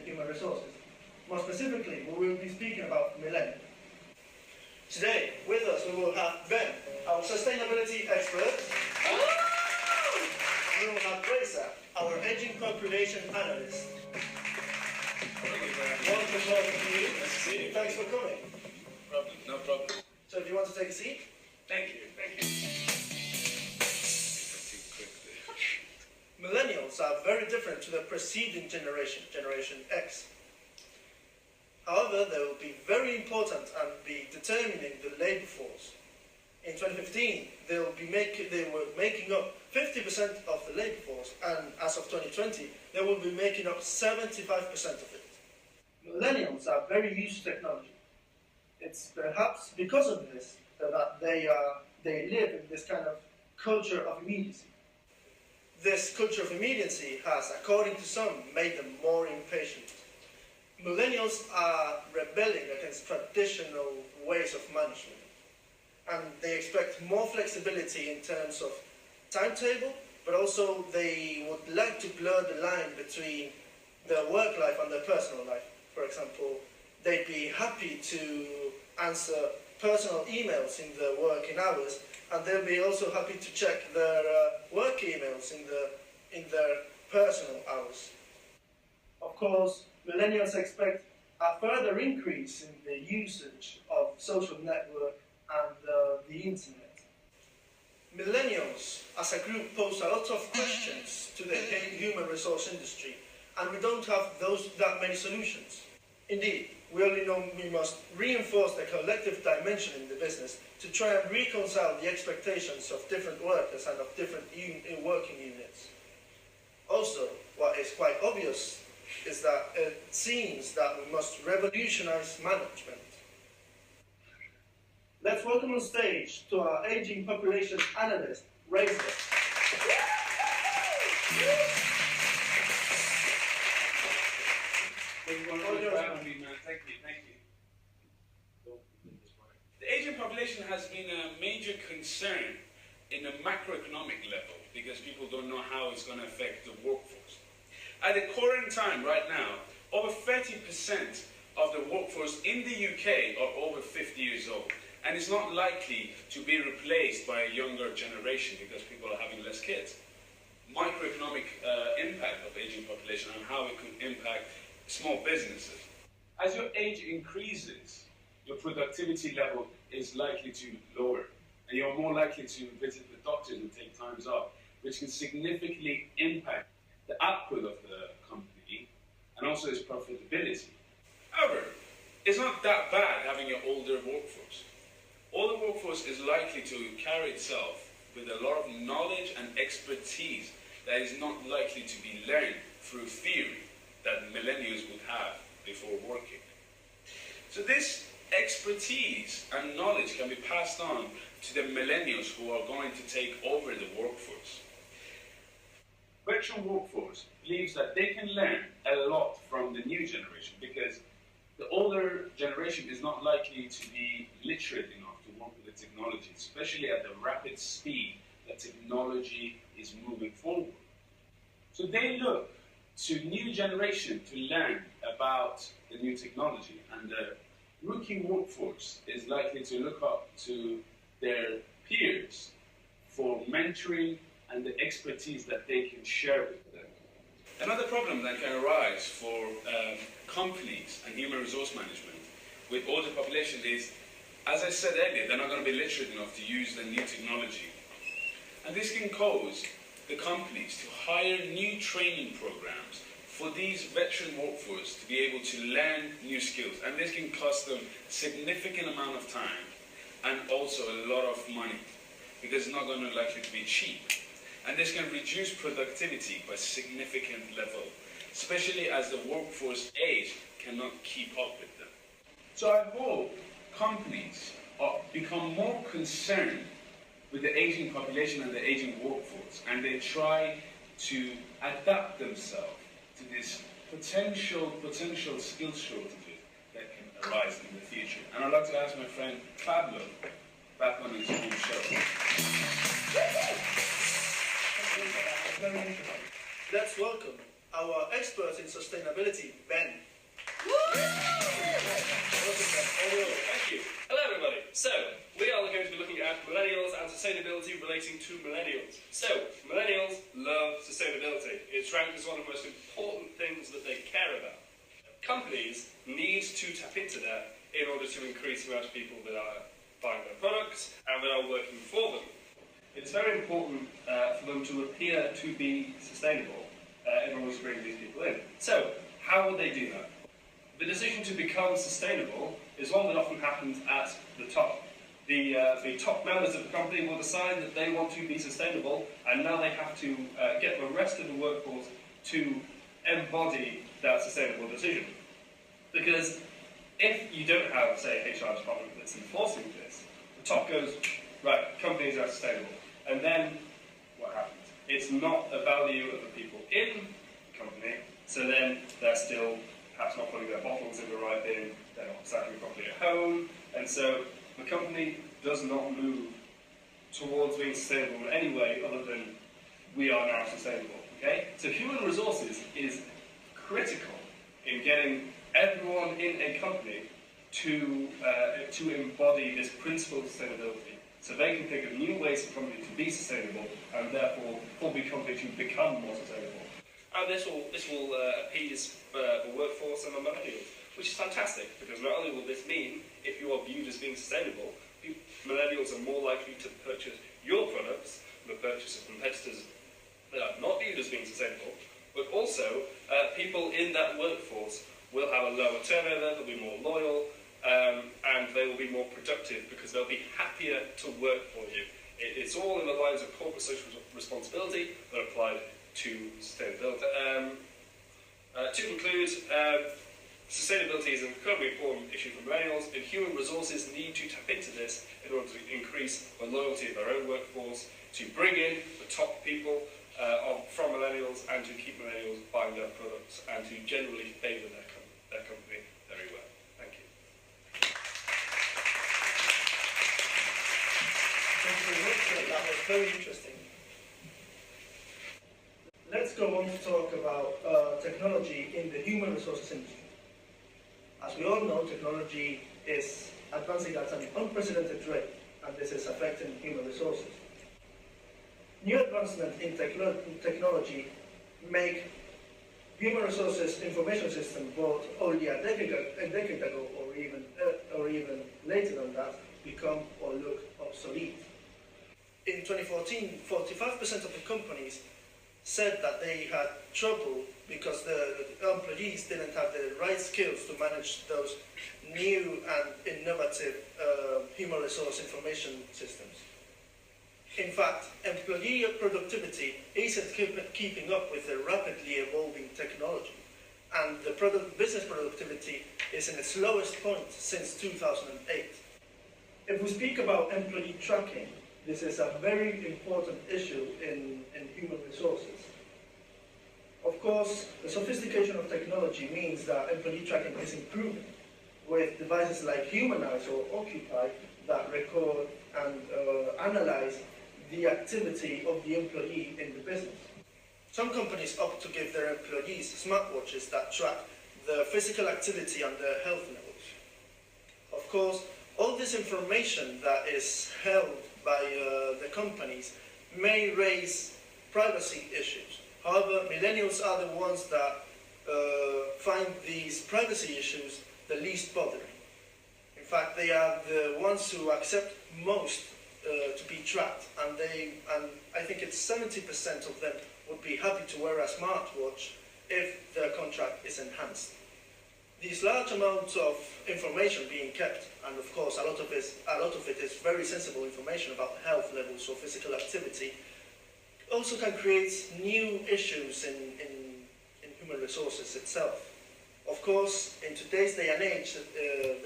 human resources. More specifically, we will be speaking about millennials. Today, with us, we will have Ben, our sustainability expert. We will have Reza, our aging population analyst. Welcome to you. Nice to see you. Thanks for coming. No problem. So if you want to take a seat. Thank you. Millennials are very different to the preceding generation, Generation X. However, they will be very important and be determining the labor force. In 2015, they were making up 50% of the labor force, and as of 2020, they will be making up 75% of it. Millennials are very used to technology. It's perhaps because of this that they live in this kind of culture of immediacy. This culture of immediacy has, according to some, made them more impatient. Millennials are rebelling against traditional ways of management, and they expect more flexibility in terms of timetable, but also they would like to blur the line between their work life and their personal life. For example, they'd be happy to answer personal emails in their working hours, and they'll be also happy to check their work emails in their personal hours. Of course, millennials expect a further increase in the usage of social network and the internet. Millennials, as a group, pose a lot of questions to the human resource industry, and we don't have that many solutions. Indeed, we only know we must reinforce the collective dimension in the business to try and reconcile the expectations of different workers and of different working units. Also, what is quite obvious is that it seems that we must revolutionize management. Let's welcome on stage to our aging population analyst, Reza. Thank you. The aging population has been a major concern in a macroeconomic level because people don't know how it's going to affect the workforce. At the current time, right now, over 30% of the workforce in the UK are over 50 years old, and it's not likely to be replaced by a younger generation because people are having less kids. Microeconomic impact of aging population and how it could impact small businesses. As your age increases, your productivity level is likely to lower, and you're more likely to visit the doctors and take times off, which can significantly impact the output of the company and also its profitability. However, it's not that bad having an older workforce. Older workforce is likely to carry itself with a lot of knowledge and expertise that is not likely to be learned through theory that millennials would have before working. So this expertise and knowledge can be passed on to the millennials who are going to take over the workforce. Veteran workforce believes that they can learn a lot from the new generation because the older generation is not likely to be literate enough to work with the technology, especially at the rapid speed that technology is moving forward. So they look to new generation to learn about the new technology, and the rookie workforce is likely to look up to their peers for mentoring and the expertise that they can share with them. Another problem that can arise for companies and human resource management with older population is, as I said earlier, they're not going to be literate enough to use the new technology. And this can cause the companies to hire new training programs for these veteran workforce to be able to learn new skills. And this can cost them a significant amount of time and also a lot of money because it's not going to likely to be cheap. And this can reduce productivity by a significant level, especially as the workforce age cannot keep up with them. So I hope companies become more concerned with the aging population and the aging workforce, and they try to adapt themselves to this potential skill shortages that can arise in the future. And I'd like to ask my friend Pablo back on his own show. Let's welcome our expert in sustainability, Ben. Thank you. Hello everybody. So, we are going to be looking at millennials and sustainability relating to millennials. So, millennials love sustainability. It's ranked as one of the most important things that they care about. Companies need to tap into that in order to increase the amount of people that are buying their products and that are working for them. It's very important for them to appear to be sustainable in order to bring these people in. So, how would they do that? The decision to become sustainable is one that often happens at the top. The top members of the company will decide that they want to be sustainable, and now they have to get the rest of the workforce to embody that sustainable decision. Because if you don't have, say, a HR department that's enforcing this, the top goes, right, companies are sustainable. And then what happens? It's not a value of the people in the company, so then they're still perhaps not putting their bottles in the right bin, they're not recycling properly at home, and so the company does not move towards being sustainable in any way other than we are now sustainable. Okay? So human resources is critical in getting everyone in a company to embody this principle of sustainability. So they can think of new ways for company to be sustainable and therefore for the company to become more sustainable. And this will appease the workforce and the millennials, which is fantastic, because not only will this mean, if you are viewed as being sustainable, millennials are more likely to purchase your products than the purchase of competitors that are not viewed as being sustainable, but also people in that workforce will have a lower turnover, they'll be more loyal, and they will be more productive because they'll be happier to work for you. It's all in the lines of corporate social responsibility that applied to sustainability. To conclude, sustainability is an incredibly important issue for millennials, and human resources need to tap into this in order to increase the loyalty of their own workforce, to bring in the top people from millennials, and to keep millennials buying their products, and to generally favour their company very well. Thank you. Thank you very much. That was very interesting. Let's go on to talk about technology in the human resources industry. As we all know, technology is advancing at an unprecedented rate, and this is affecting human resources. New advancements in technology make human resources information system both only a decade ago or even later than that become or look obsolete. In 2014, 45% of the companies said that they had trouble because the employees didn't have the right skills to manage those new and innovative human resource information systems. In fact, employee productivity isn't keeping up with the rapidly evolving technology, and the business productivity is in its lowest point since 2008. If we speak about employee tracking, this is a very important issue in human resources. Of course, the sophistication of technology means that employee tracking is improving, with devices like Humanize or Occupy that record and analyze the activity of the employee in the business. Some companies opt to give their employees smartwatches that track their physical activity and their health levels. Of course, all this information that is held by the companies may raise privacy issues. However, millennials are the ones that find these privacy issues the least bothering. In fact, they are the ones who accept most to be tracked, and I think it's 70% of them would be happy to wear a smartwatch if their contract is enhanced. These large amounts of information being kept, and of course a lot of it is very sensible information about health levels or physical activity, also can create new issues in human resources itself. Of course, in today's day and age,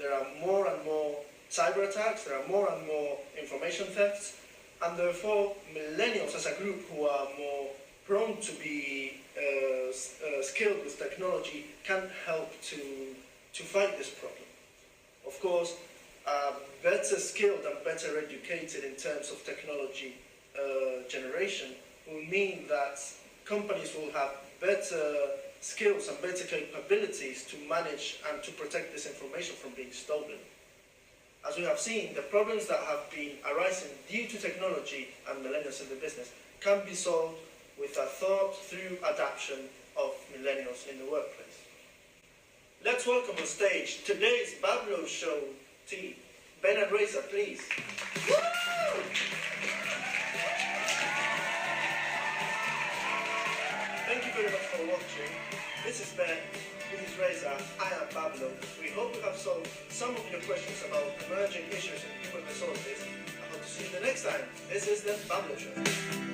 there are more and more cyber attacks, there are more and more information thefts, and therefore millennials as a group who are more prone to be skilled with technology can help to fight this problem. Of course, better skilled and better educated in terms of technology generation will mean that companies will have better skills and better capabilities to manage and to protect this information from being stolen. As we have seen, the problems that have been arising due to technology and millennials in the business can be solved with a thought-through adaptation of millennials in the workplace. Let's welcome on stage today's Bablo Show team. Ben and Reza, please. Thank you very much for watching. This is Ben, this is Reza, I am Bablo. We hope we have solved some of your questions about emerging issues in human resources. I hope to see you the next time. This is the Bablo Show.